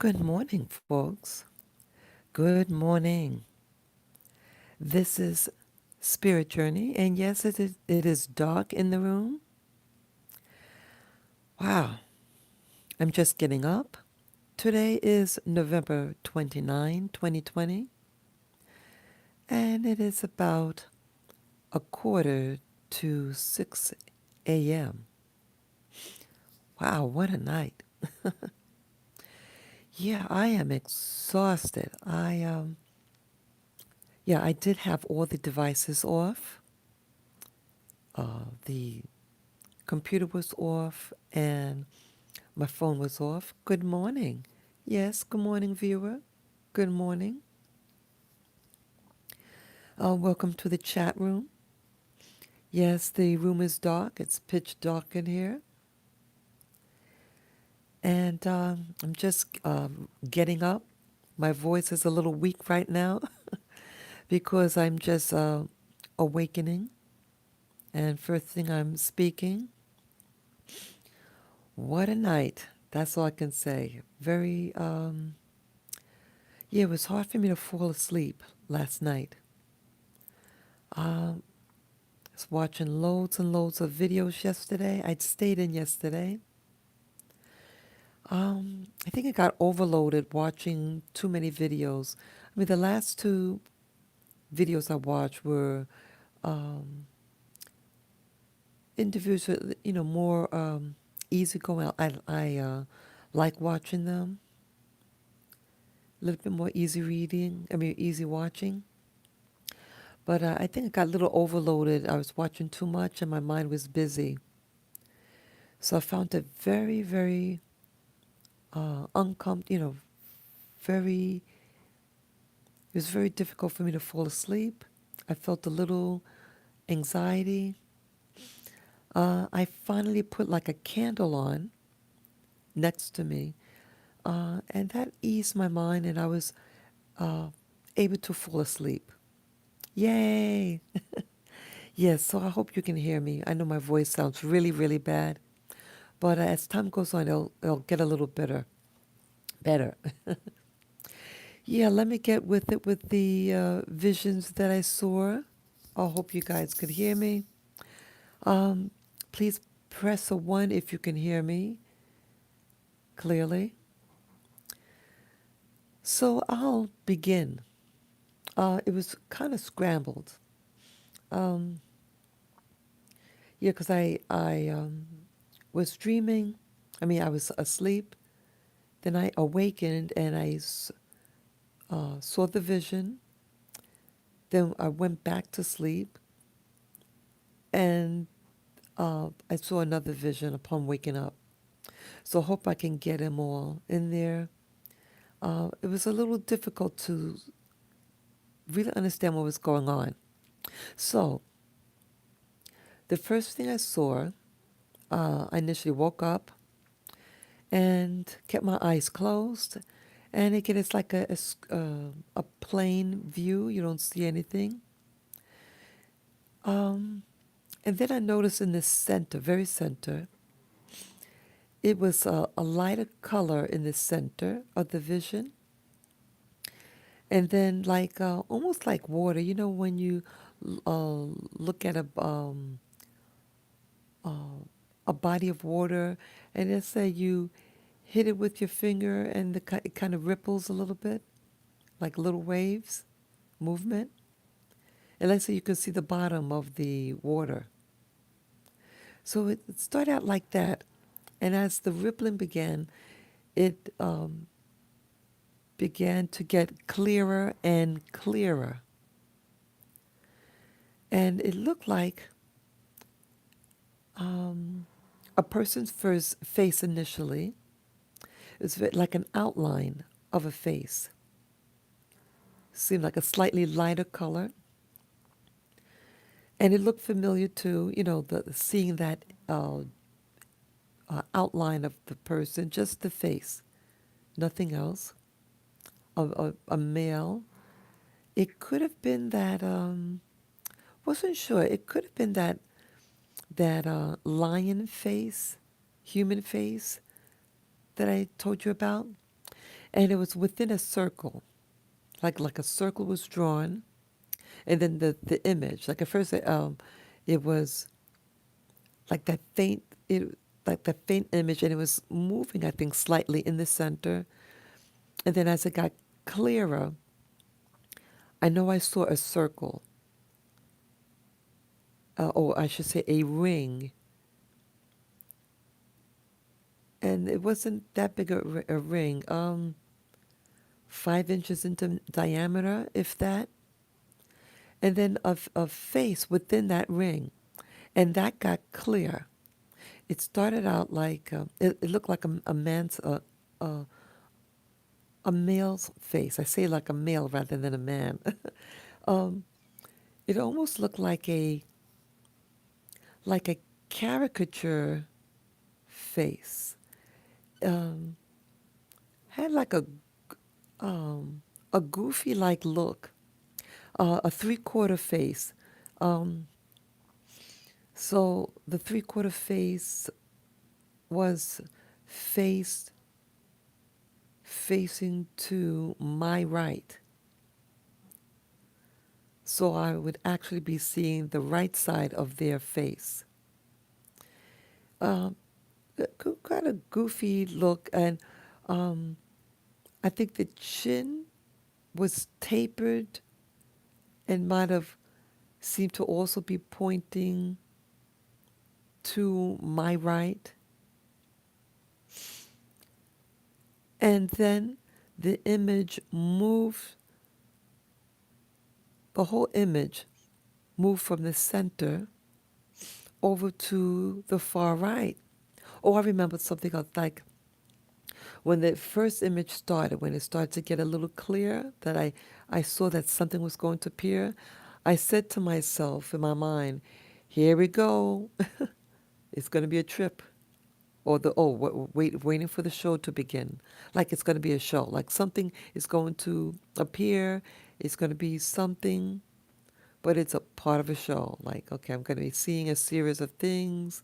Good morning, folks. Good morning. This is Spirit Journey, and yes, it is dark in the room. Wow, I'm just getting up. Today is November 29, 2020, and it is about a quarter to 6 a.m. Wow, what a night. Yeah, I am exhausted. I did have all the devices off. The computer was off and my phone was off. Good morning. Yes, good morning, viewer. Good morning. Welcome to the chat room. Yes, the room is dark. It's pitch dark in here. And I'm just getting up. My voice is a little weak right now because I'm just awakening. And first thing I'm speaking, what a night. That's all I can say. Yeah, it was hard for me to fall asleep last night. Um, I was watching loads and loads of videos yesterday. I'd stayed in yesterday. I think I got overloaded watching too many videos. I mean, the last two videos I watched were um, interviews with, more easygoing. I like watching them. A little bit more easy reading. I mean, easy watching. But I think I got a little overloaded. I was watching too much and my mind was busy. So I found it very, very uncomfortable, very, it was very difficult for me to fall asleep. I felt a little anxiety. I finally put like a candle on next to me, and that eased my mind, and I was uh, able to fall asleep. Yay! Yes, so I hope you can hear me. I know my voice sounds really, really bad, but as time goes on, it'll get a little better. Better. Yeah, let me get with it with the visions that I saw. I hope you guys could hear me. Um, Please press a 1 if you can hear me clearly. So I'll begin. It was kind of scrambled. Um, yeah, because I was dreaming. I mean, I was asleep. Then I awakened and I saw the vision. Then I went back to sleep and I saw another vision upon waking up. So I hope I can get them all in there. It was a little difficult to really understand what was going on. So the first thing I saw, I initially woke up and kept my eyes closed. And again, it's like a plain view. You don't see anything. Um, and then I noticed in the center, very center, it was a lighter color in the center of the vision. And then like almost like water, when you look at uh, a body of water, and let's say you hit it with your finger, and it kind of ripples a little bit, like little waves, movement. And let's say you can see the bottom of the water. So it started out like that, and as the rippling began, it began to get clearer and clearer, and it looked like um, a person's first face initially. It's like an outline of a face. Seemed like a slightly lighter color. And it looked familiar to, the seeing that outline of the person, just the face, nothing else. A male. It could have been that, wasn't sure. It could have been that lion face, human face that I told you about. and it was within a circle, like a circle was drawn, and then the image, like at first it was like that faint it like that faint image, and it was moving, I think, slightly in the center, and then as it got clearer, I know I saw a circle, or I should say a ring, and it wasn't that big a ring, 5 inches into diameter, if that, and then a face within that ring, and that got clear. It started out like it looked like a man's a, a male's face. I say like a male rather than a man. um, it almost looked like a caricature face. Um, had like a goofy like look, a 3/4 face. Um, so the 3/4 face was faced facing to my right. So I would actually be seeing the right side of their face. Um, kind of goofy look, and um, I think the chin was tapered and might have seemed to also be pointing to my right. And then the image moved, the whole image moved from the center over to the far right. Oh, I remember something else, like when the first image started, when it started to get a little clear, that I saw that something was going to appear, I said to myself in my mind, here we go. It's going to be a trip. Or waiting for the show to begin. Like it's going to be a show. Like something is going to appear. It's going to be something, but it's a part of a show. Like, okay, I'm going to be seeing a series of things,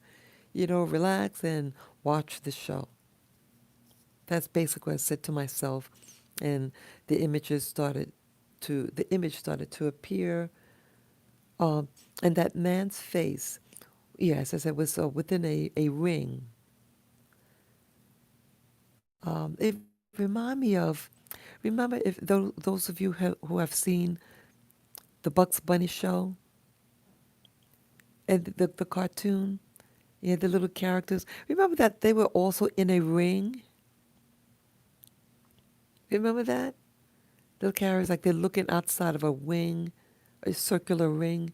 relax and watch the show. That's basically what I said to myself, and the image started to appear, um, and that man's face, yes, as I was within a ring. It reminded me of, remember if those of you who have seen the Bugs Bunny show and the cartoon, yeah, the little characters. Remember that they were also in a ring. Remember that little characters, like they're looking outside of a wing, a circular ring,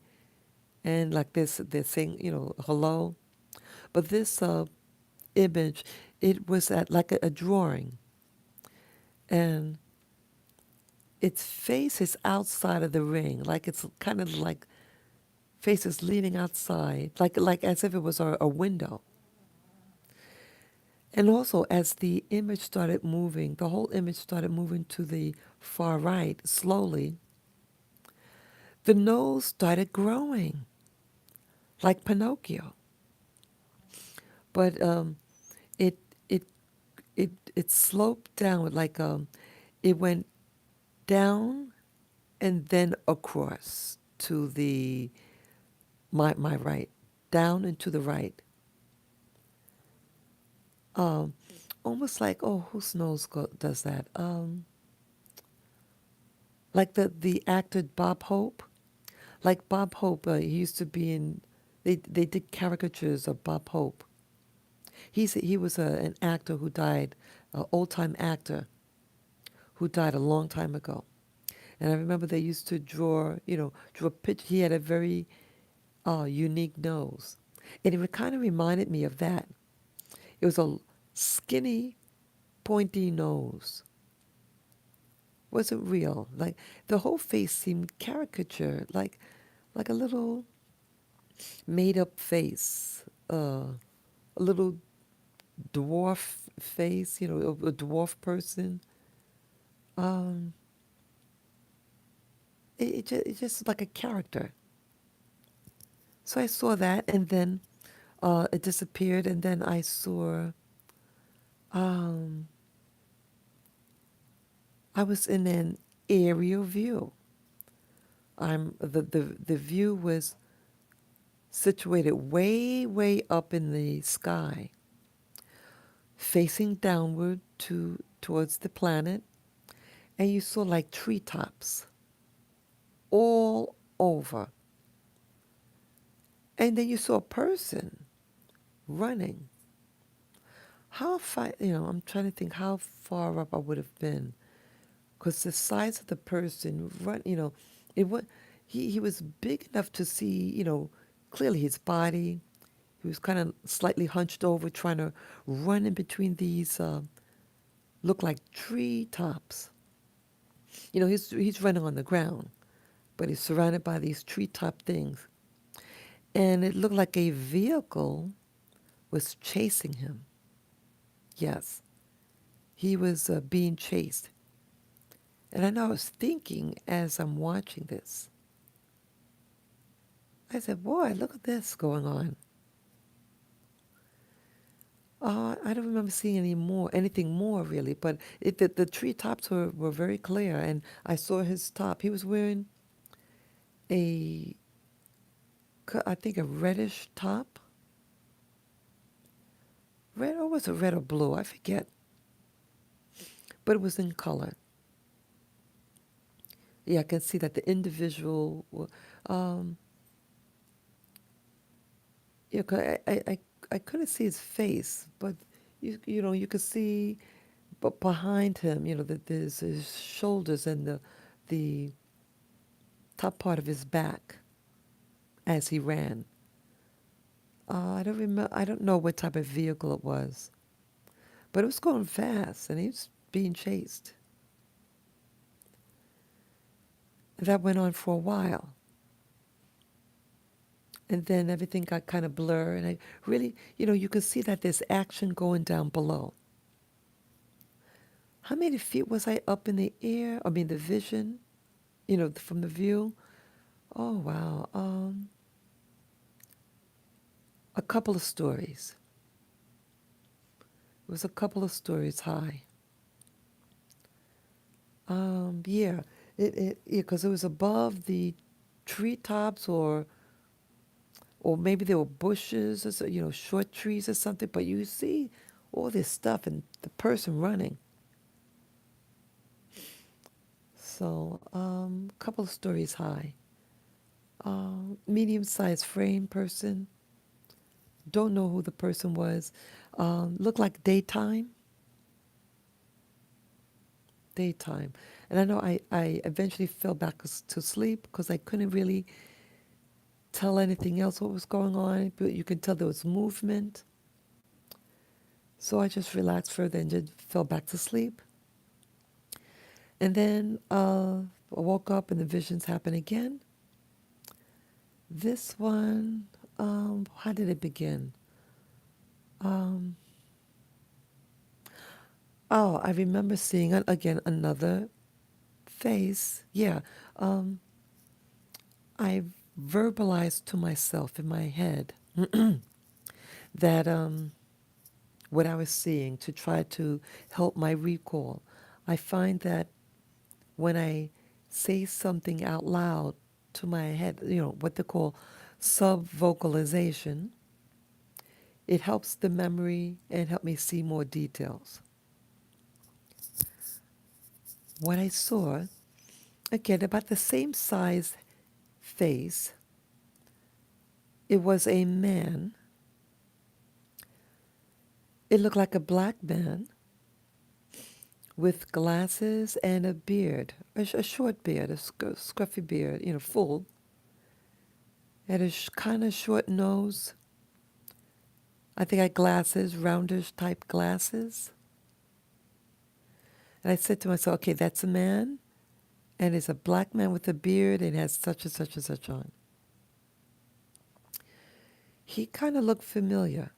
and like this, they're saying, hello. But this image, it was at like a drawing, and its face is outside of the ring, like it's kind of like faces leaning outside, like as if it was a window. And also, as the image started moving, the whole image started moving to the far right slowly. The nose started growing, like Pinocchio, but it it it sloped down, like it went down and then across to the my right, down and to the right. Um, Almost like, oh, whose nose does that? Like the actor Bob Hope. Like Bob Hope, he used to be in. They did caricatures of Bob Hope. He was an actor who died, an old time actor who died a long time ago. And I remember they used to draw a picture. He had a very unique nose, and it kind of reminded me of that. It was a skinny, pointy nose. Wasn't real. Like the whole face seemed caricature, like a little made up face, a little dwarf face, a dwarf person. Um, it's just like a character. So I saw that, and then it disappeared, and then I saw um, I was in an aerial view. The view was situated way, way up in the sky, facing downward towards the planet, and you saw like treetops all over. And then you saw a person running. How far, I'm trying to think how far up I would have been. Because the size of the person, it was, he was big enough to see, clearly his body. He was kind of slightly hunched over, trying to run in between these, look like tree tops. He's running on the ground, but he's surrounded by these treetop things. And it looked like a vehicle was chasing him. Yes, he was being chased. And I know I was thinking as I'm watching this, I said, boy, look at this going on. I don't remember seeing anything more really, but the treetops were very clear, and I saw his top. He was wearing a, I think a reddish top. Red, or was it red or blue? I forget. But it was in color. Yeah, I can see that the individual, um, yeah, 'cause I couldn't see his face, but you could see, but behind him, that there's his shoulders and the top part of his back as he ran. I don't remember. I don't know what type of vehicle it was, but it was going fast, and he was being chased. That went on for a while, and then everything got kind of blurred, and I really, you could see that there's action going down below. How many feet was I up in the air? I mean, the vision, from the view. Oh wow, a couple of stories. It was a couple of stories high. Yeah, because it was above the treetops, or maybe there were bushes, or short trees or something. But you see all this stuff and the person running. So, a couple of stories high. Medium-sized frame person. Don't know who the person was. Looked like daytime. Daytime. And I know I eventually fell back to sleep because I couldn't really tell anything else what was going on, but you could tell there was movement. So I just relaxed further and just fell back to sleep. And then I woke up and the visions happened again. This one, how did it begin? Um, oh, I remember seeing again another face. Yeah, um, I verbalized to myself in my head that what I was seeing to try to help my recall. I find that when I say something out loud to my head, what they call sub-vocalization, it helps the memory and help me see more details. What I saw, again, about the same size face, it was a man. It looked like a black man with glasses and a beard, a short beard, a scruffy beard, full. Had a kind of short nose. I think I had glasses, roundish type glasses. And I said to myself, okay, that's a man, and it's a black man with a beard and has such and such and such on. He kind of looked familiar.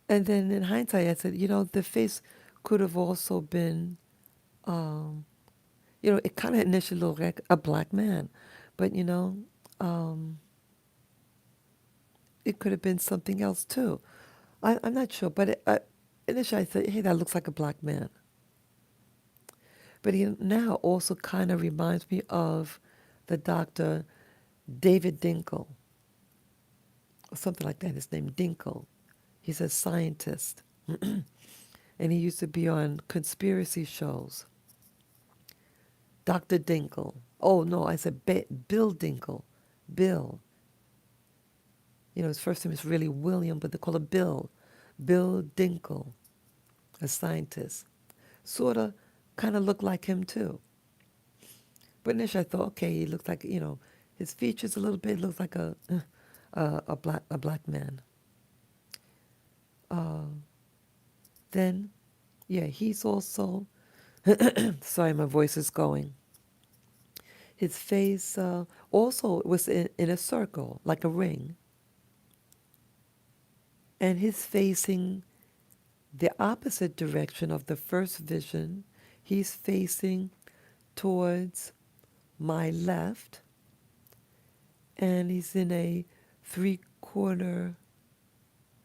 And then in hindsight, I said, the face could have also been, um, it kind of initially looked like a black man, but um, it could have been something else too. I'm not sure, but initially I said, hey, that looks like a black man. But he now also kind of reminds me of the Dr. David Dinkle, or something like that. His name Dinkle. He's a scientist, and he used to be on conspiracy shows. Dr. Dinkle. Oh no, I said Bill Dinkle. Bill. You know, his first name is really William, but they call him Bill. Bill Dinkle, a scientist. Sort of, kind of looked like him too. But initially I thought, okay, he looks like, you know, his features a little bit looks like a black man. Uh, then, yeah, he's also, sorry, my voice is going. His face also was in a circle, like a ring. And he's facing the opposite direction of the first vision. He's facing towards my left, and he's in a three-quarter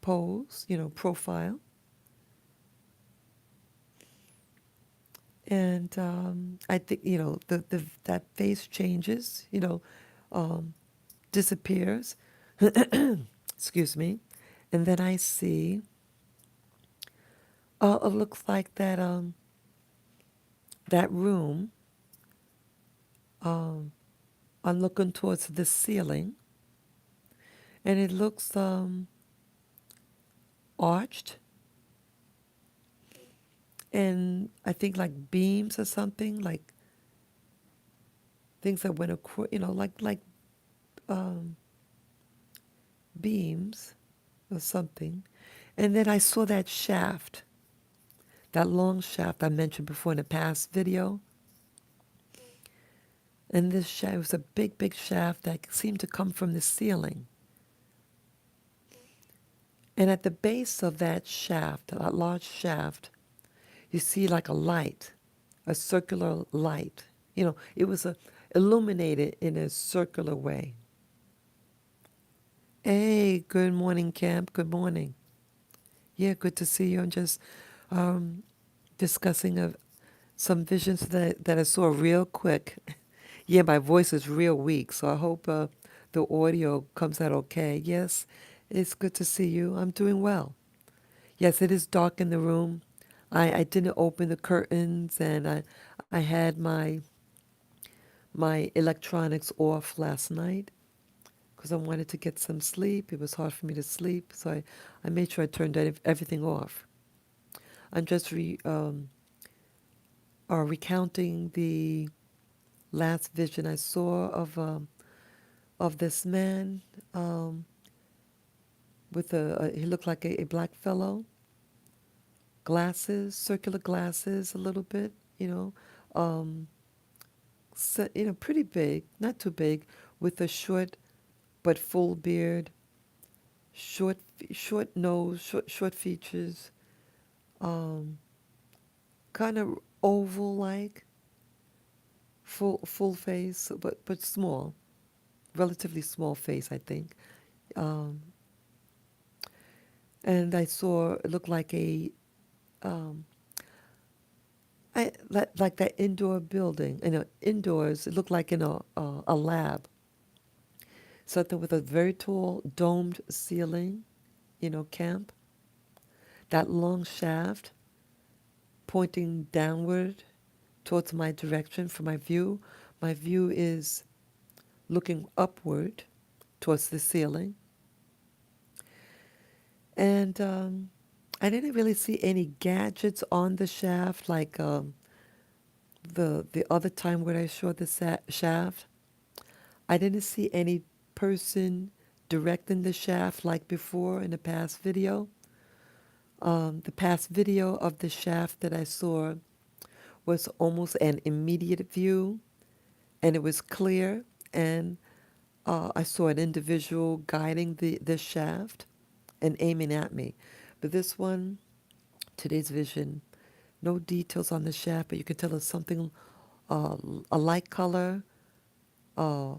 pose, you know, profile. And I think, you know, that face changes, you know, um, disappears. Excuse me. And then I see, it looks like that room. Um, I'm looking towards the ceiling, and it looks arched, and I think like beams or something, like things that went across, you know, like um, beams or something. And then I saw that shaft, that long shaft I mentioned before in the past video. And this shaft was a big, big shaft that seemed to come from the ceiling. And at the base of that shaft, that large shaft, you see like a light, a circular light. You know, it was illuminated in a circular way. Hey, good morning, Camp. Good morning. Yeah, good to see you. I'm just um, discussing some visions that I saw real quick. Yeah, my voice is real weak, so I hope the audio comes out okay. Yes, it's good to see you. I'm doing well. Yes, it is dark in the room. I didn't open the curtains, and I had my electronics off last night because I wanted to get some sleep. It was hard for me to sleep, so I made sure I turned everything off. I'm just recounting the last vision I saw of this man um, with he looked like a black fellow, glasses, circular glasses, a little bit, you know, so, you know, pretty big, not too big, with a short but full beard, short nose, short features, um, kind of oval like, full face, but small, relatively small face, I think. Um, and I saw it looked like um, like that indoor building, you know, indoors. It looked like in a lab, something with a very tall domed ceiling, you know, camp. That long shaft pointing downward towards my direction for my view. My view is looking upward towards the ceiling. And I didn't really see any gadgets on the shaft like the other time when I showed the shaft. I didn't see any person directing the shaft like before in the past video. The past video of the shaft that I saw was almost an immediate view, and it was clear, and I saw an individual guiding the shaft and aiming at me. But this one, today's vision, no details on the shaft, but you can tell it's something, uh, a light color, uh,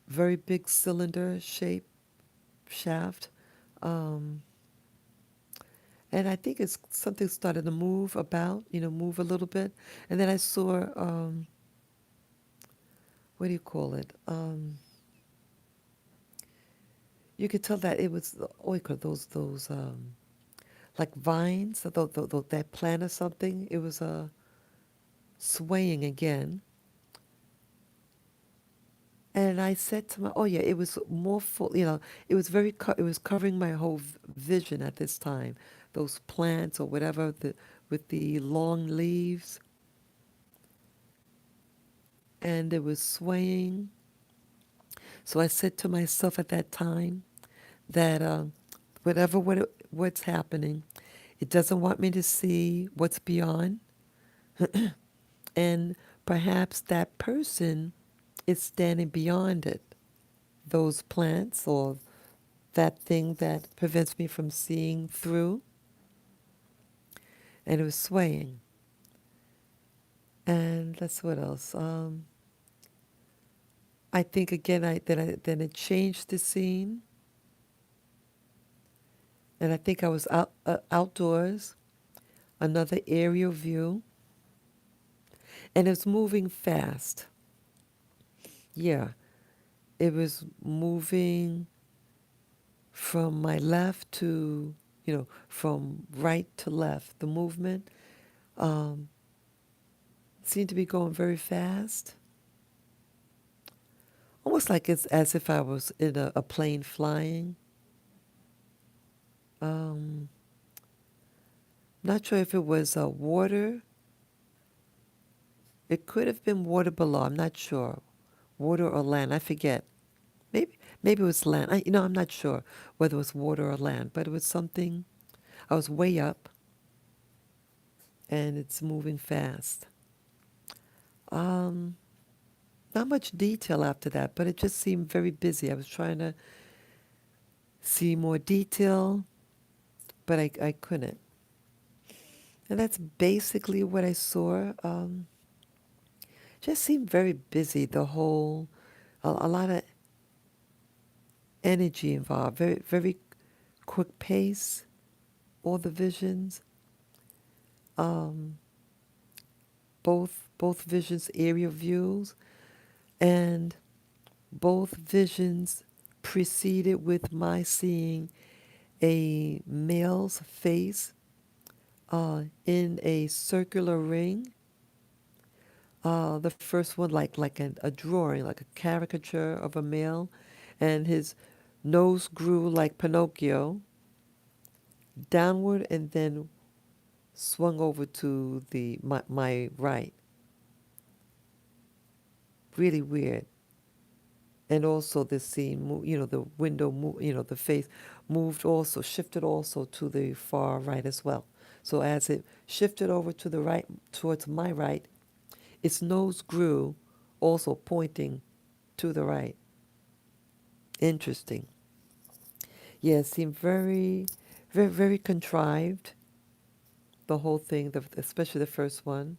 very big cylinder shape shaft. Um, and I think it's something started to move about, move a little bit. And then I saw, what do you call it? You could tell that it was, oh, you could, those, like vines, that plant or something. It was swaying again. And I said to my, oh yeah, it was more full, it was it was covering my whole vision at this time. Those plants or whatever, with the long leaves, and it was swaying. So I said to myself at that time that what's happening, it doesn't want me to see what's beyond, and perhaps that person is standing beyond it, those plants or that thing that prevents me from seeing through, and it was swaying. And that's what else. I think again, then it changed the scene, and I think I was outdoors, another aerial view, and it was moving fast. Yeah, it was moving from my left to, from right to left. The movement um, seemed to be going very fast, almost like it's as if I was in a plane flying. Um, Not sure if it was water. It could have been water below. I'm not sure. Water or land. I forget. Maybe it was land. I'm not sure whether it was water or land, but it was something. I was way up, and it's moving fast. Um, Not much detail after that, but it just seemed very busy. I was trying to see more detail, but I couldn't. And that's basically what I saw. Just seemed very busy. A lot of energy involved. Very, very quick pace. All the visions. Um, both visions, area views, and both visions preceded with my seeing a male's face in a circular ring. The first one, like a drawing, like a caricature of a male, and his nose grew like Pinocchio, downward, and then swung over to my right. Really weird. And also the scene, the window, the face moved also, shifted also to the far right as well. So as it shifted over to the right, towards my right, its nose grew, also pointing to the right. Interesting. Yeah, it seemed very, very, very contrived, the whole thing, especially the first one.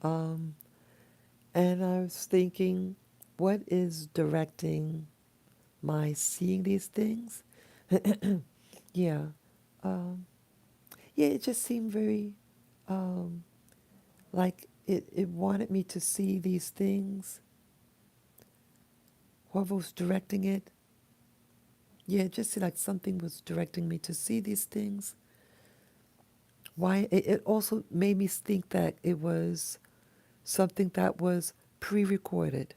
Um, and I was thinking, what is directing my seeing these things? Yeah. Um, yeah, it just seemed very um, like it wanted me to see these things. Whoever was directing it, yeah, it just seemed like something was directing me to see these things. Why? It also made me think that it was something that was pre-recorded.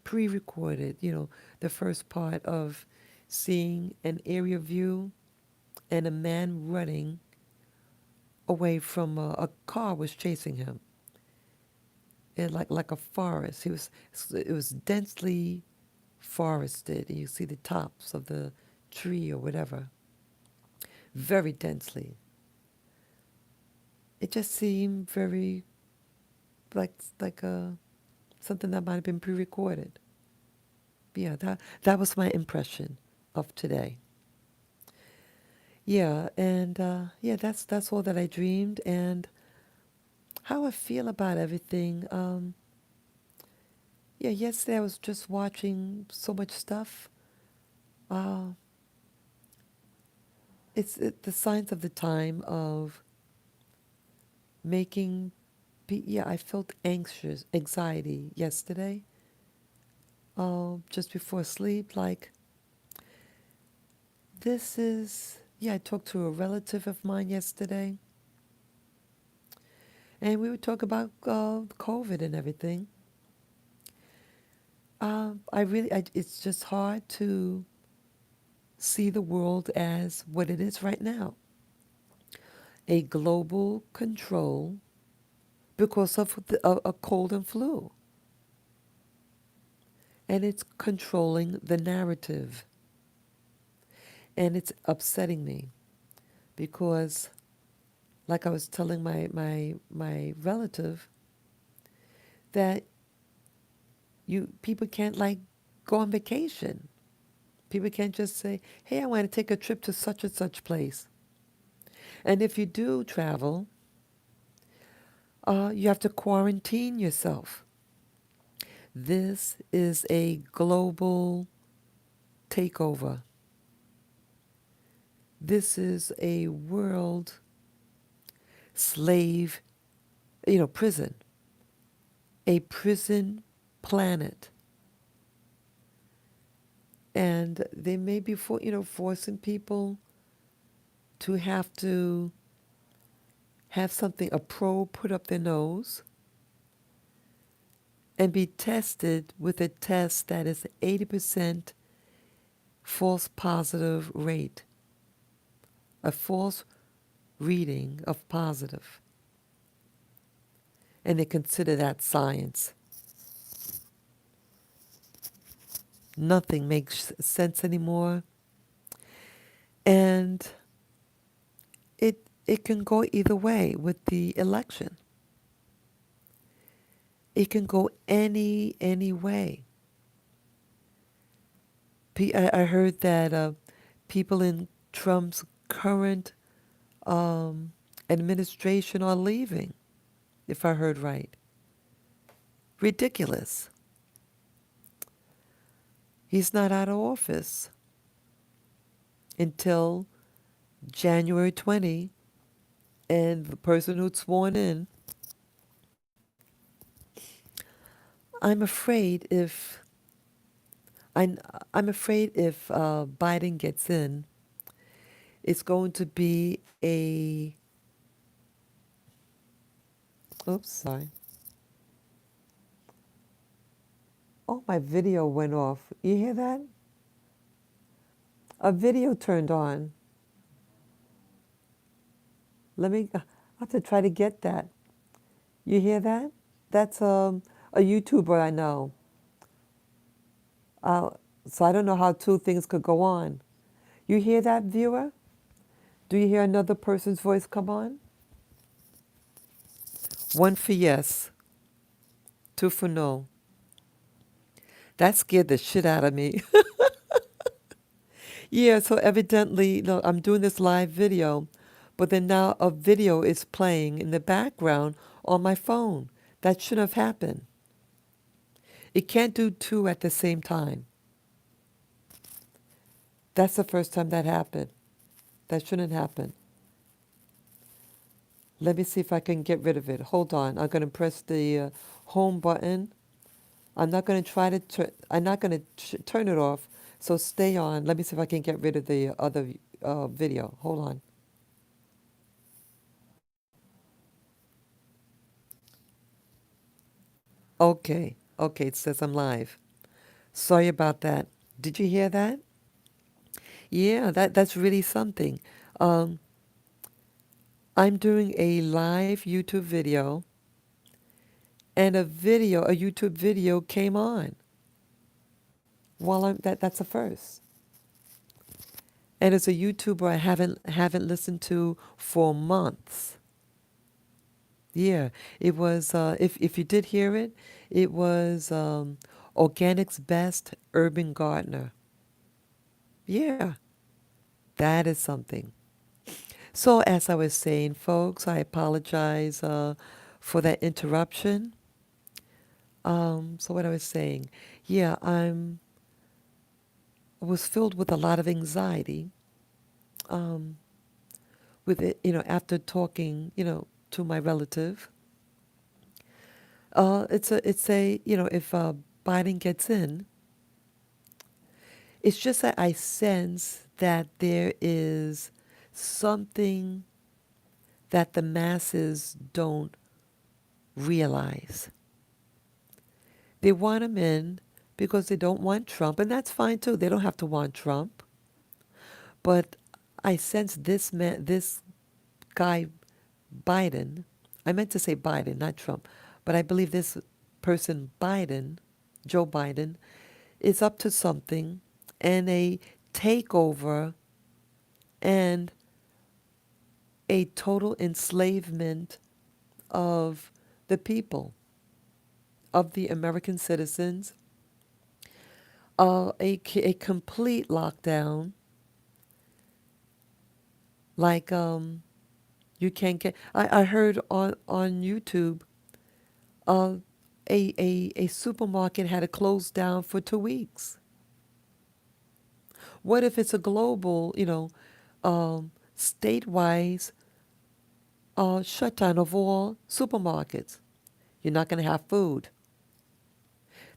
Pre-recorded, the first part of seeing an area view and a man running away from a car was chasing him. And like a forest. It was densely forested, and you see the tops of the tree or whatever, very densely. It just seemed very like something that might have been pre-recorded. Yeah, that was my impression of today. Yeah, and yeah, that's all that I dreamed, and how I feel about everything. Yeah, yesterday I was just watching so much stuff. Uh, the signs of the time of making. Yeah, I felt anxious, anxiety yesterday, just before sleep. Like this is. Yeah, I talked to a relative of mine yesterday, and we would talk about COVID and everything. It's just hard to see the world as what it is right now, a global control because of a cold and flu. And it's controlling the narrative. And it's upsetting me because, like I was telling my relative, that people can't like go on vacation. People can't just say, hey, I want to take a trip to such and such place. And if you do travel, you have to quarantine yourself. This is a global takeover. This is a world slave, prison. A prison planet. And they may be forcing people to have to have something, a probe put up their nose and be tested with a test that is 80% false positive rate, a false reading of positive. And they consider that science. Nothing makes sense anymore. And it can go either way with the election. It can go any way. I heard that people in Trump's current administration are leaving, if I heard right. Ridiculous. He's not out of office until January 20, and the person who's sworn in, I'm afraid if I'm afraid if Biden gets in, it's going to be a. Oops, sorry. Oh, my video went off. You hear that? A video turned on. I have to try to get that. You hear that? That's a YouTuber I know. Uh, so I don't know how two things could go on. You hear that, viewer? Do you hear another person's voice come on? One for yes, two for no. That scared the shit out of me. Yeah, so evidently, I'm doing this live video, but then now a video is playing in the background on my phone. That shouldn't have happened. It can't do two at the same time. That's the first time that happened. That shouldn't happen. Let me see if I can get rid of it. Hold on. I'm going to press the home button. I'm not going to try to I'm not going to turn it off. So stay on. Let me see if I can get rid of the other video. Hold on. Okay. Okay, it says I'm live. Sorry about that. Did you hear that? Yeah, that's really something. Um, I'm doing a live YouTube video, and a YouTube video came on while that's a first. And it's a YouTuber I haven't listened to for months. Yeah, it was. If you did hear it, it was Organic's Best Urban Gardener. Yeah, that is something. So as I was saying, folks, I apologize for that interruption. So what I was saying, yeah, I was filled with a lot of anxiety with it, after talking, to my relative, if Biden gets in, it's just that I sense that there is something that the masses don't realize. They want him in because they don't want Trump, and that's fine too. They don't have to want Trump. But I sense this guy Biden, I meant to say Biden, not Trump, but I believe this person Biden, Joe Biden, is up to something, and a takeover and a total enslavement of the people, of the American citizens, a complete lockdown, like you can't get. I heard on YouTube, uh, a supermarket had to close down for 2 weeks. What if it's a global, statewide shutdown of all supermarkets? You're not going to have food.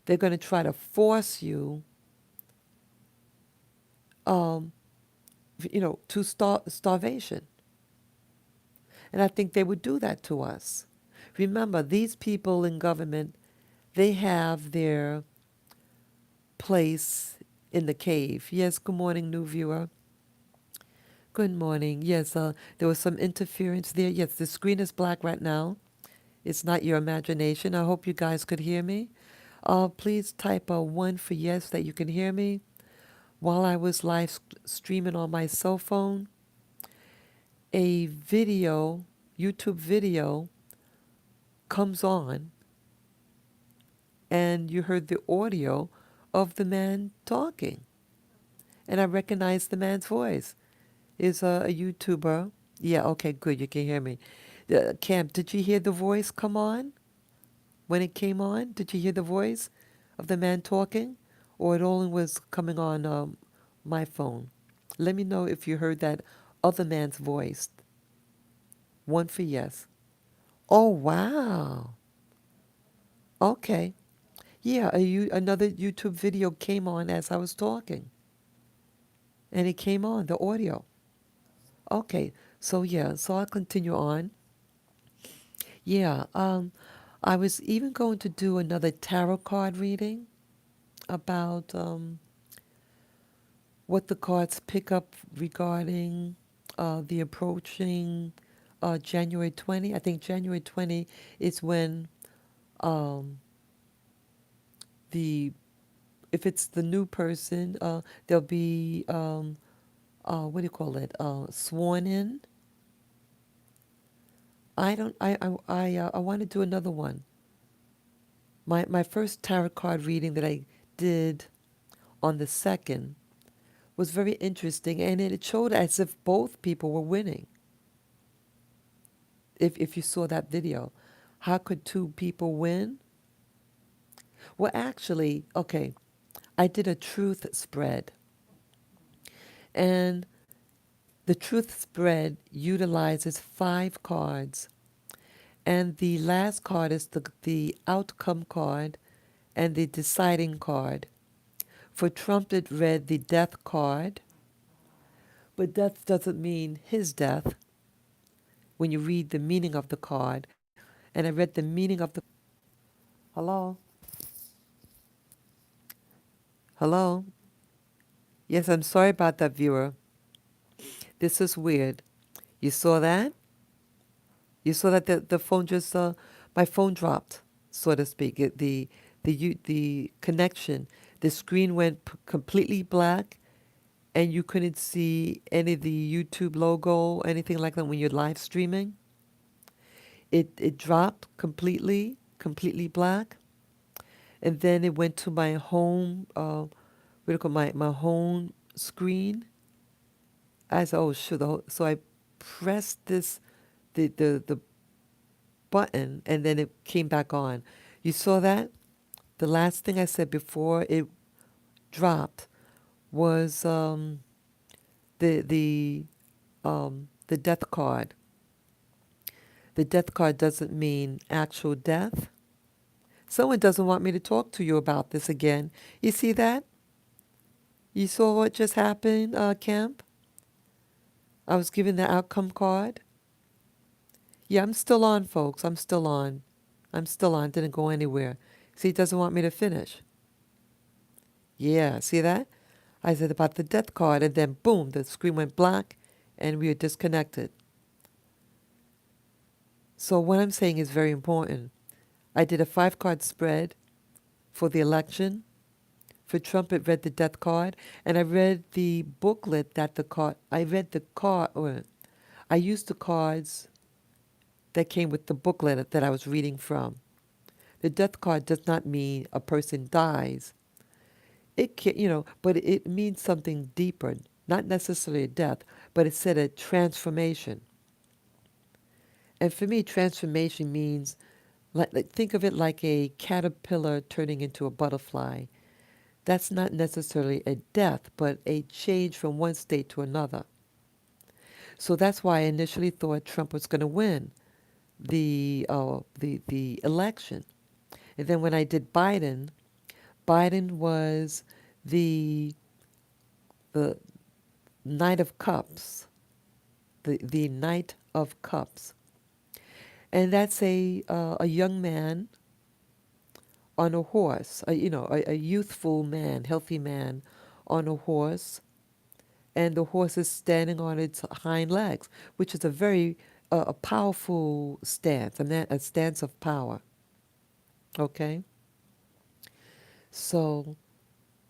They're going to try to force you, um, to starvation. And I think they would do that to us. Remember, these people in government, they have their place in the cave. Yes, good morning, new viewer. Good morning. Yes, there was some interference there. Yes, the screen is black right now. It's not your imagination. I hope you guys could hear me. Please type a 1 for yes that you can hear me. While I was live streaming on my cell phone, a video, YouTube video, comes on, and you heard the audio of the man talking. And I recognized the man's voice. Is a YouTuber. Yeah, okay, good. You can hear me. Cam, did you hear the voice come on? When it came on, did you hear the voice of the man talking? Or it only was coming on my phone? Let me know if you heard that other man's voice. 1 for yes. Oh, wow. Okay. Yeah, another YouTube video came on as I was talking. And it came on, the audio. Okay, so yeah, so I'll continue on. Yeah, I was even going to do another tarot card reading about what the cards pick up regarding the approaching January 20. I think January 20 is when um, the if it's the new person, they'll be what do you call it? Sworn in. I don't. I want to do another one. My first tarot card reading that I did on the second was very interesting, and it showed as if both people were winning. If you saw that video, how could two people win? Well, actually, okay, I did a truth spread, and the truth spread utilizes 5 cards, and the last card is the outcome card and the deciding card. For Trump, it read the death card, but death doesn't mean his death when you read the meaning of the card. And I read the meaning of the. Hello? Hello? Yes, I'm sorry about that, viewer. This is weird. You saw that? You saw that the phone just, my phone dropped, so to speak. The connection, the screen went completely black, and you couldn't see any of the YouTube logo, anything like that when you're live streaming. It dropped completely black, and then it went to my home, what do you call my home screen. I said, oh shoot! So I pressed the button, and then it came back on. You saw that? The last thing I said before it dropped was the um, the death card. The death card doesn't mean actual death. Someone doesn't want me to talk to you about this again. You see that? You saw what just happened, Camp? I was given the outcome card. Yeah, I'm still on, folks. I'm still on. I'm still on. Didn't go anywhere. See, he doesn't want me to finish. Yeah, see that? I said about the death card, and then boom, the screen went black, and we were disconnected. So what I'm saying is very important. I did a 5-card spread for the election. For Trump, it read the death card, and I read the booklet that the card. I read the card. Or I used the cards that came with the booklet that I was reading from. The death card does not mean a person dies. It can, but it means something deeper. Not necessarily a death, but it said a transformation. And for me, transformation means, like think of it like a caterpillar turning into a butterfly. That's not necessarily a death, but a change from one state to another. So that's why I initially thought Trump was going to win the election. And then when I did Biden, Biden was the the Knight of Cups, the Knight of Cups, and that's a young man on a horse, a youthful man, healthy man on a horse, and the horse is standing on its hind legs, which is a very a powerful stance, a stance of power. Okay, so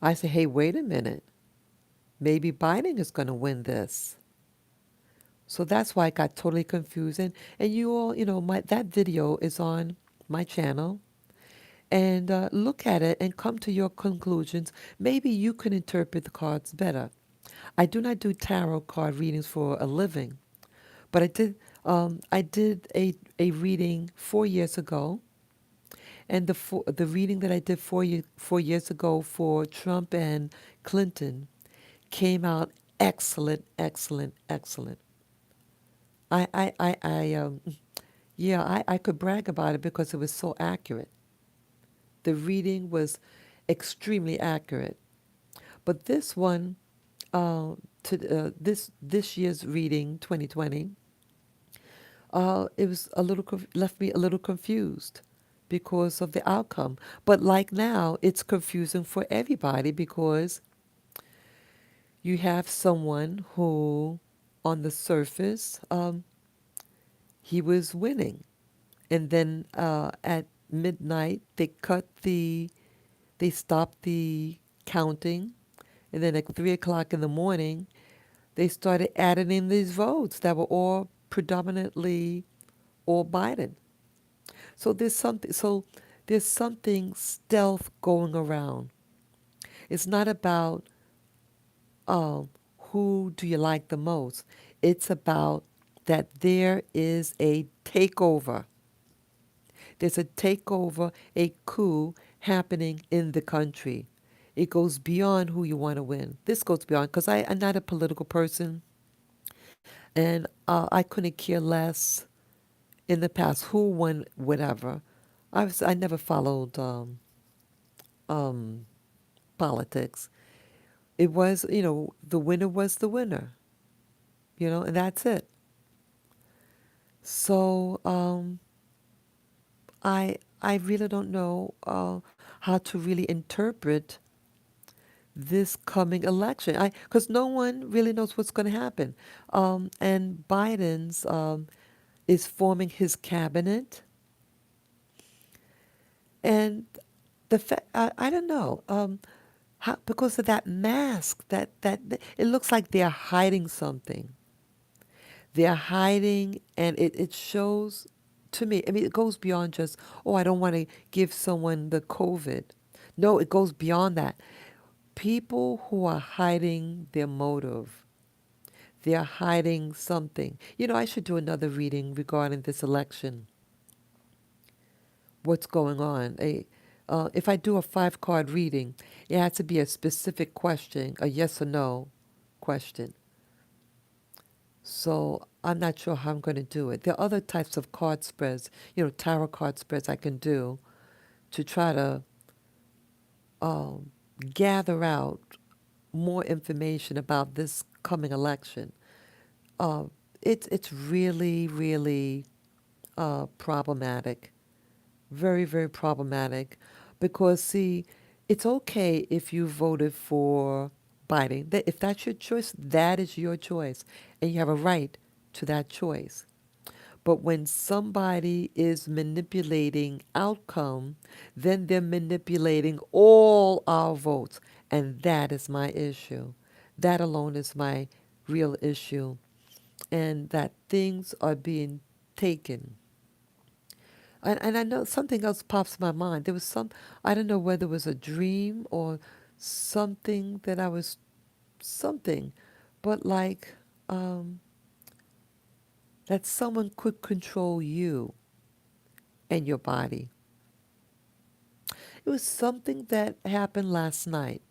I say, hey, wait a minute, maybe Biden is going to win this. So that's why I got totally confused. And you all, that video is on my channel. And look at it and come to your conclusions. Maybe you can interpret the cards better. I do not do tarot card readings for a living, but I did a reading 4 years ago, and the reading that I did 4 years ago for Trump and Clinton came out excellent, excellent, excellent. Yeah, I could brag about it because it was so accurate. The reading was extremely accurate. But this one, this year's reading, 2020, it was left me a little confused because of the outcome. But like now, it's confusing for everybody because you have someone who, on the surface, he was winning. And then at midnight, they stopped the counting. And then at 3 o'clock in the morning, they started adding in these votes that were all predominantly all Biden. So there's something stealth going around. It's not about um, who do you like the most. It's about that there is a takeover. There's a takeover, a coup happening in the country. It goes beyond who you want to win. This goes beyond, because I'm not a political person, and I couldn't care less in the past who won whatever. I never followed um, politics. It was, the winner was the winner, and that's it. So I really don't know how to really interpret this coming election. Because no one really knows what's going to happen. And Biden's is forming his cabinet, and I don't know because of that mask that it looks like they're hiding something. They're hiding, and it shows to me. I mean, it goes beyond just, oh, I don't want to give someone the COVID. No, it goes beyond that. People who are hiding their motive, they're hiding something. I should do another reading regarding this election. What's going on? If I do a 5-card reading, it has to be a specific question, a yes or no question. So I'm not sure how I'm going to do it. There are other types of card spreads, tarot card spreads I can do to try to um, gather out more information about this coming election. Uh, it's really, really problematic. Very, very problematic. Because, see, it's okay if you voted for Biden. If that's your choice, that is your choice. And you have a right to that choice. But when somebody is manipulating outcome, then they're manipulating all our votes. And that is my issue. That alone is my real issue. And that things are being taken. And I know something else pops in my mind. There was I don't know whether it was a dream or something that I was, something, but like that someone could control you and your body. It was something that happened last night.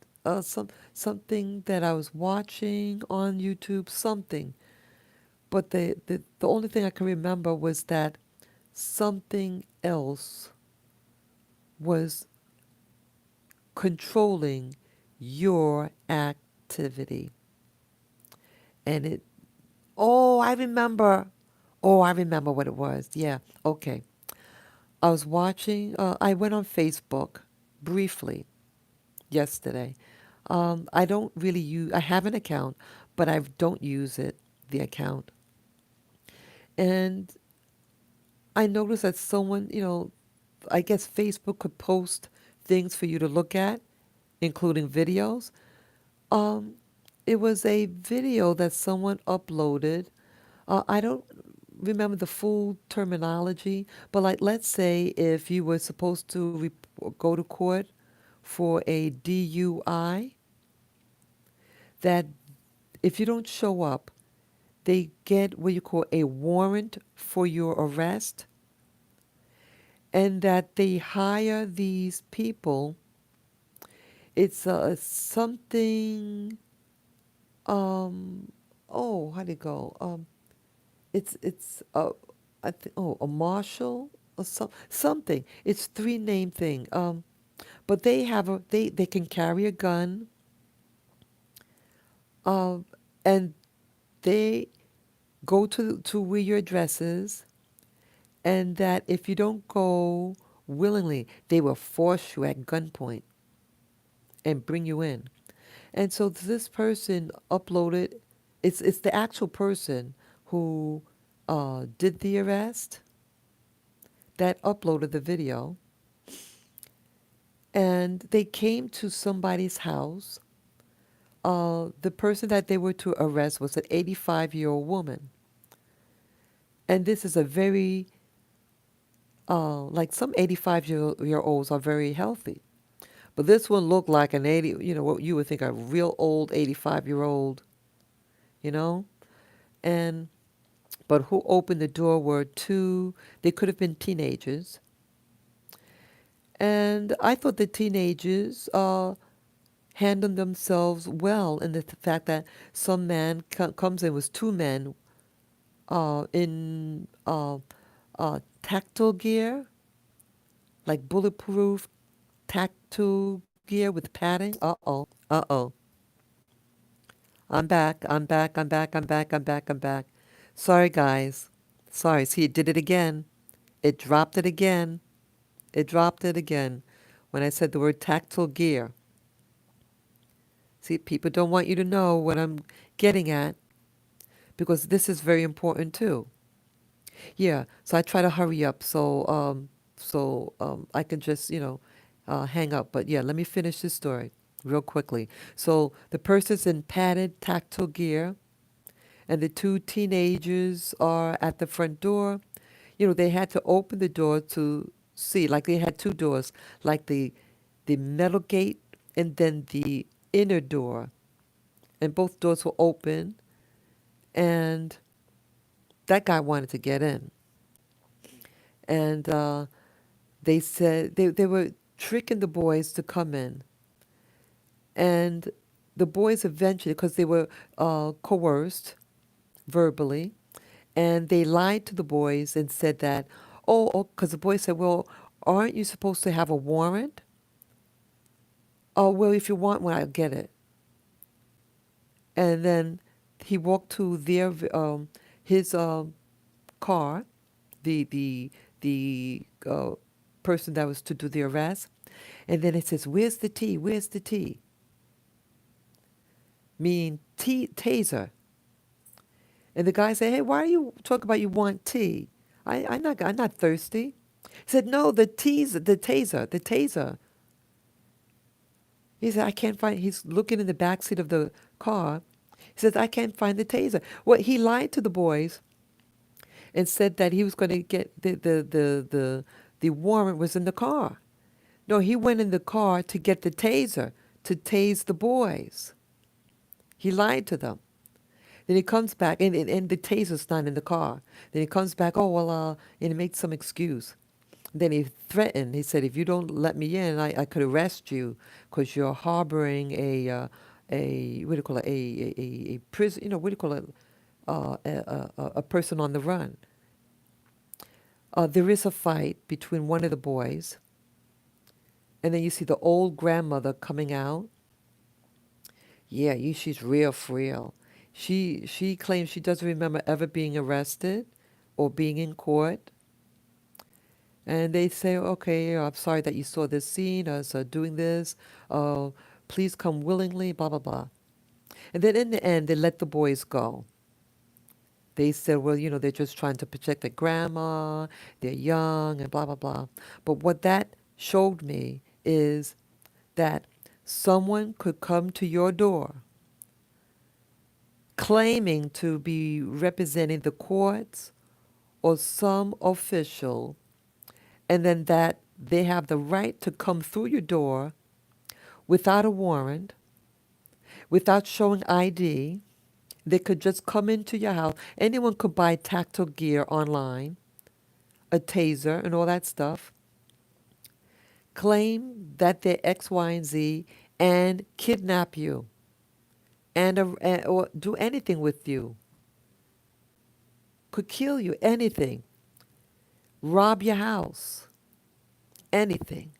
Something that I was watching on YouTube, something. But the only thing I can remember was that something else was controlling your activity. And oh, I remember. Oh, I remember what it was. Yeah, okay. I was watching, I went on Facebook briefly yesterday. I don't really I have an account, but I don't use it, the account. And I noticed that someone, I guess Facebook could post things for you to look at, including videos. Um, it was a video that someone uploaded. I don't remember the full terminology, but like, let's say if you were supposed to go to court for a DUI, that if you don't show up, they get what you call a warrant for your arrest, and that they hire these people. It's something. Um, oh, how'd it go? It's a marshal or something. It's three name thing. But they can carry a gun. Um, and they go to where your address is, and that if you don't go willingly, they will force you at gunpoint and bring you in. And so this person uploaded. It's the actual person who did the arrest that uploaded the video, and they came to somebody's house. The person that they were to arrest was an 85-year-old woman. And this is a very, like some 85-year-olds are very healthy. But this one looked like an 80, what you would think a real old 85-year-old, you know? And, but who opened the door were two, they could have been teenagers. And I thought the teenagers handled themselves well in the fact that some man comes in, was two men in tactile gear, like bulletproof tactile gear with padding. Uh-oh. Uh-oh. I'm back. I'm back. I'm back. I'm back. I'm back. I'm back. Sorry, guys. Sorry. See, it did it again. It dropped it again. It dropped it again when I said the word tactile gear. See, people don't want you to know what I'm getting at because this is very important too. Yeah, so I try to hurry up so I can just, hang up. But yeah, let me finish this story real quickly. So the person's in padded tactile gear, and the two teenagers are at the front door. They had to open the door to see, like they had two doors, like the metal gate and then the inner door, and both doors were open, and that guy wanted to get in, and they said they were tricking the boys to come in. And the boys eventually, because they were coerced, verbally, and they lied to the boys and said that, because the boys said, well, aren't you supposed to have a warrant? Oh, well, if you want one, I'll get it. And then he walked to his car, the person that was to do the arrest, and then it says, "Where's the T? Where's the T?" Meaning taser. And the guy said, "Hey, why are you talking about you want tea? I'm not thirsty." He said, "No, the taser." He said, "I can't find." He's looking in the back seat of the car. He says, "I can't find the taser." Well, he lied to the boys and said that he was going to get the warrant was in the car. No, he went in the car to get the taser to tase the boys. He lied to them. Then he comes back, and the taser's not in the car. Then he comes back, oh, well, and he makes some excuse. Then he threatened. He said, if you don't let me in, I could arrest you because you're harboring what do you call it, a prison, what do you call it, a person on the run. There is a fight between one of the boys, and then you see the old grandmother coming out. Yeah, she's real for real. She claims she doesn't remember ever being arrested or being in court. And they say, okay, I'm sorry that you saw this scene, us doing this. Uh, Please come willingly, blah, blah, blah. And then in the end, they let the boys go. They said, well, they're just trying to protect their grandma, they're young, and blah, blah, blah. But what that showed me is that someone could come to your door claiming to be representing the courts or some official, and then that they have the right to come through your door without a warrant, without showing ID. They could just come into your house. Anyone could buy tactile gear online, a taser, and all that stuff. Claim that they're X, Y, and Z and kidnap you or do anything with you. Could kill you, anything. Rob your house, anything.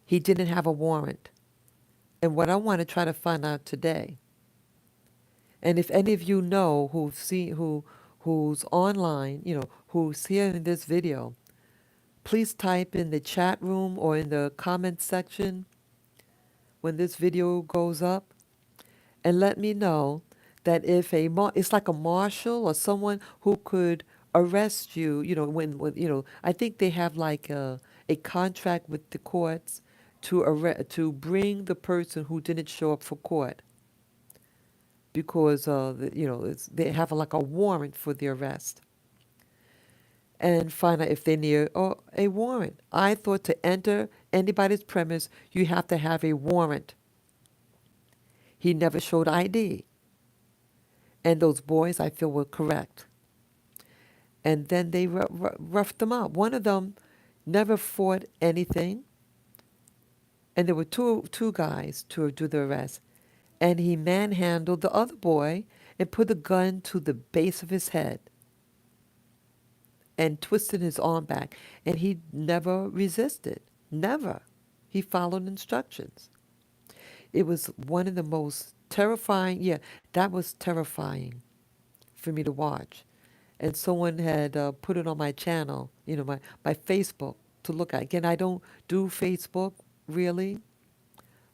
He didn't have a warrant. And what I want to try to find out today, and if any of you know who's online, who's hearing this video, please type in the chat room or in the comment section when this video goes up, and let me know that if it's like a marshal or someone who could arrest you, when I think they have like a contract with the courts to bring the person who didn't show up for court because they have like a warrant for the arrest, and find out if they need a warrant. I thought to enter anybody's premise, you have to have a warrant. He never showed ID. And those boys, I feel, were correct. And then they roughed them up. One of them never fought anything. And there were two guys to do the arrest. And he manhandled the other boy and put the gun to the base of his head and twisted his arm back. And he never resisted. Never. He followed instructions. It was one of the most terrifying, that was terrifying for me to watch. And someone had put it on my channel, my Facebook to look at. Again, I don't do Facebook really,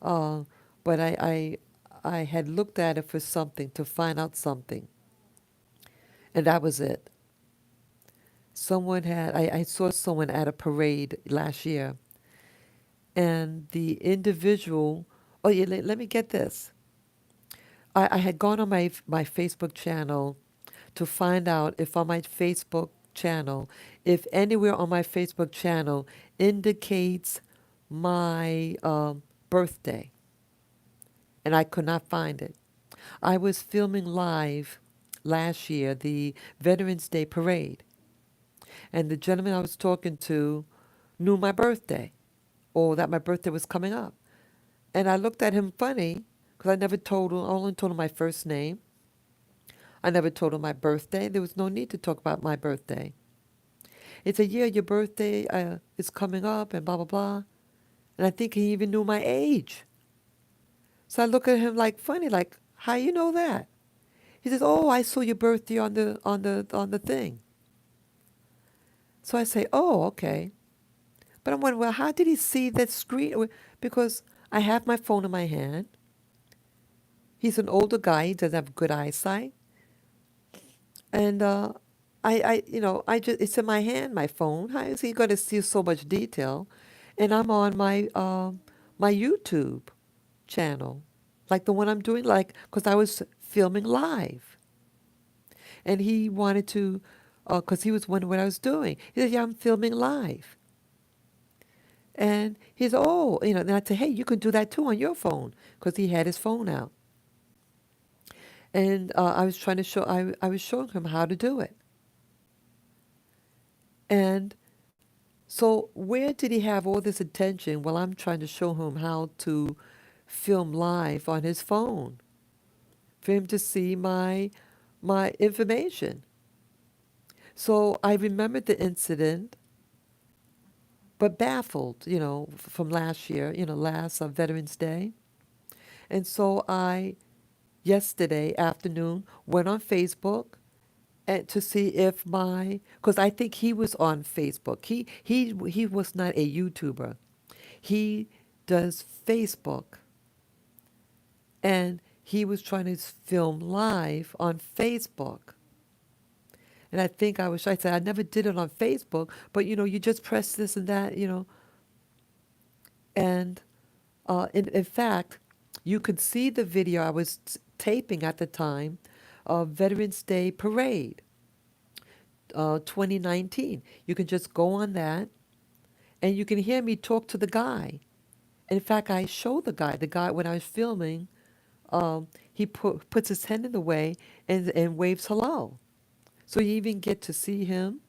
uh, but I had looked at it for something, to find out something. And that was it. I saw someone at a parade last year, and the individual, oh yeah, let me get this. I had gone on my Facebook channel to find out if on my Facebook channel, if anywhere on my Facebook channel indicates my birthday, and I could not find it. I was filming live last year the Veterans Day Parade, and the gentleman I was talking to knew my birthday, or that my birthday was coming up. And I looked at him funny because I only told him my first name. I never told him my birthday. There was no need to talk about my birthday. He said, yeah, your birthday is coming up and blah, blah, blah. And I think he even knew my age. So I look at him like funny, like, how you know that? He says, oh, I saw your birthday on the thing. So I say, oh, okay. But I'm wondering, well, how did he see that screen? Because I have my phone in my hand. He's an older guy. He doesn't have good eyesight. And I just, it's in my hand, my phone. How is he going to see so much detail? And I'm on my YouTube channel, like the one I'm doing, like, because I was filming live. And he wanted to, because he was wondering what I was doing. He said, yeah, I'm filming live. And he said, oh, then I said, hey, you can do that too on your phone, because he had his phone out. And I was trying to show, I was showing him how to do it. And so where did he have all this attention while I'm trying to show him how to film live on his phone for him to see my information? So I remembered the incident, but baffled, from last year, last Veterans Day. And so I, yesterday afternoon, went on Facebook and to see if because I think he was on Facebook. He was not a YouTuber. He does Facebook, and he was trying to film live on Facebook. And I think I said, I never did it on Facebook, but you just press this and that, And in fact, you could see the video I was taping at the time of Veterans Day Parade 2019. You can just go on that, and you can hear me talk to the guy. In fact, I showed the guy when I was filming, he puts his hand in the way and waves hello. So you even get to see him.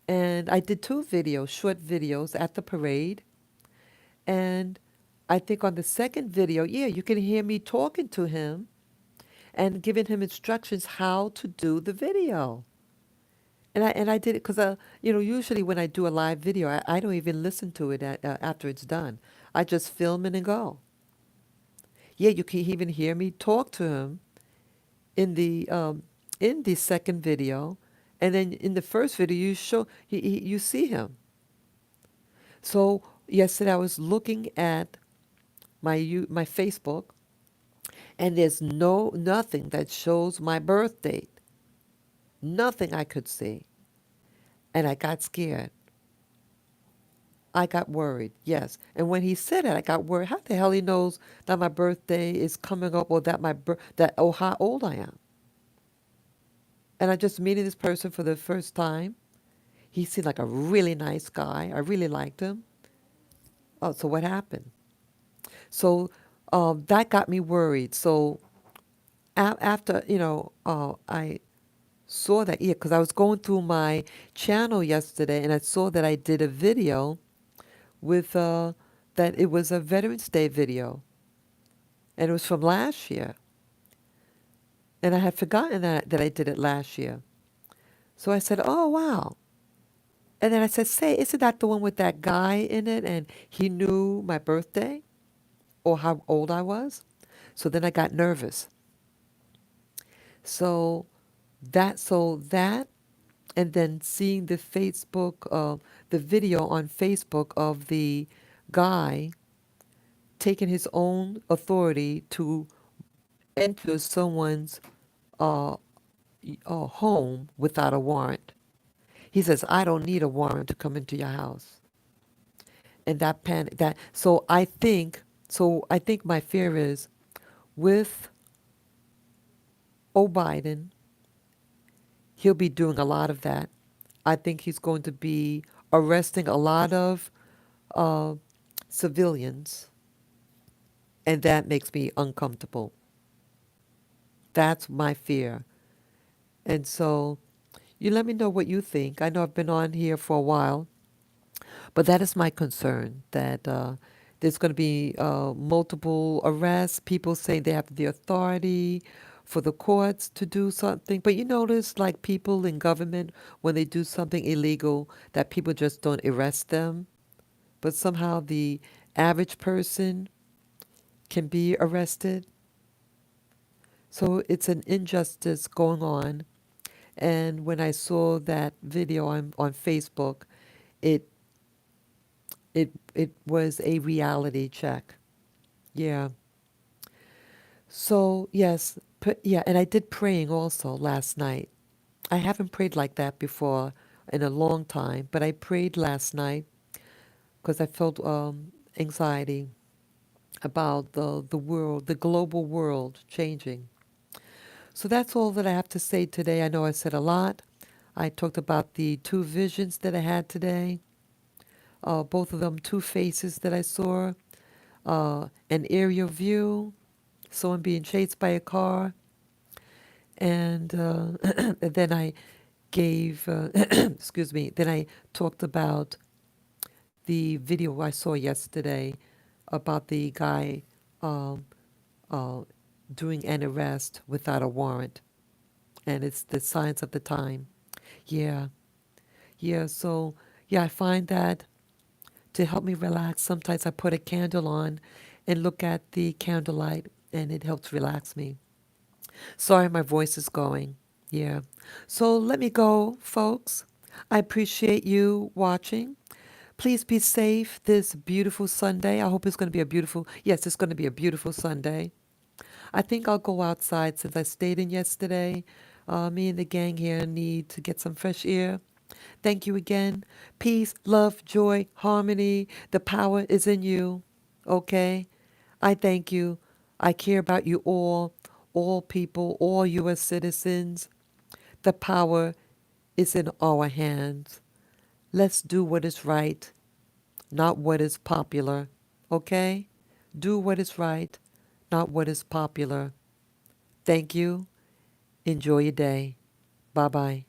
And I did two videos, short videos at the parade. And I think on the second video, yeah, you can hear me talking to him and giving him instructions how to do the video. And I did it because, usually when I do a live video, I don't even listen to it after it's done. I just film it and go. Yeah, you can even hear me talk to him in the second video, and then in the first video you see him. So yesterday I was looking at my Facebook, and there's nothing that shows my birth date. Nothing I could see, and I got scared. I got worried, yes. And when he said it, I got worried. How the hell he knows that my birthday is coming up, or that how old I am? And I just meeting this person for the first time. He seemed like a really nice guy. I really liked him. Oh, so what happened? So that got me worried. So after, I saw that, yeah, because I was going through my channel yesterday, and I saw that I did a video with, that it was a Veterans Day video. And it was from last year. And I had forgotten that I did it last year. So I said, oh, wow. And then I said, say, isn't that the one with that guy in it? And he knew my birthday or how old I was. So then I got nervous. So that, and then seeing the video on Facebook of the guy taking his own authority to enter someone's uh, home without a warrant. He says, I don't need a warrant to come into your house. And that panic, I think my fear is with Biden, he'll be doing a lot of that. I think he's going to be arresting a lot of uh, civilians, and that makes me uncomfortable. That's my fear. And so you let me know what you think. I know I've been on here for a while, but that is my concern, that there's going to be multiple arrests, people saying they have the authority for the courts to do something. But you notice, like people in government, when they do something illegal, that people just don't arrest them. But somehow the average person can be arrested. So it's an injustice going on. And when I saw that video on Facebook, it it was a reality check. Yeah. So yes, yeah, and I did praying also last night. I haven't prayed like that before in a long time, but I prayed last night because I felt anxiety about the world, the global world changing. So that's all that I have to say today. I know I said a lot. I talked about the two visions that I had today, both of them two faces that I saw, an aerial view, someone being chased by a car, and then I gave, excuse me, then I talked about the video I saw yesterday about the guy um, uh, doing an arrest without a warrant, and it's the signs of the time. Yeah, yeah. So yeah, I find that to help me relax, sometimes I put a candle on and look at the candlelight, and it helps relax me. Sorry, my voice is going. Yeah. So let me go, folks. I appreciate you watching. Please be safe this beautiful Sunday. I hope it's going to be a beautiful, yes, it's going to be a beautiful Sunday. I think I'll go outside since I stayed in yesterday. Me and the gang here need to get some fresh air. Thank you again. Peace, love, joy, harmony. The power is in you. Okay? I thank you. I care about you all people, all U.S. citizens. The power is in our hands. Let's do what is right, not what is popular. Okay? Do what is right, not what is popular. Thank you. Enjoy your day. Bye bye.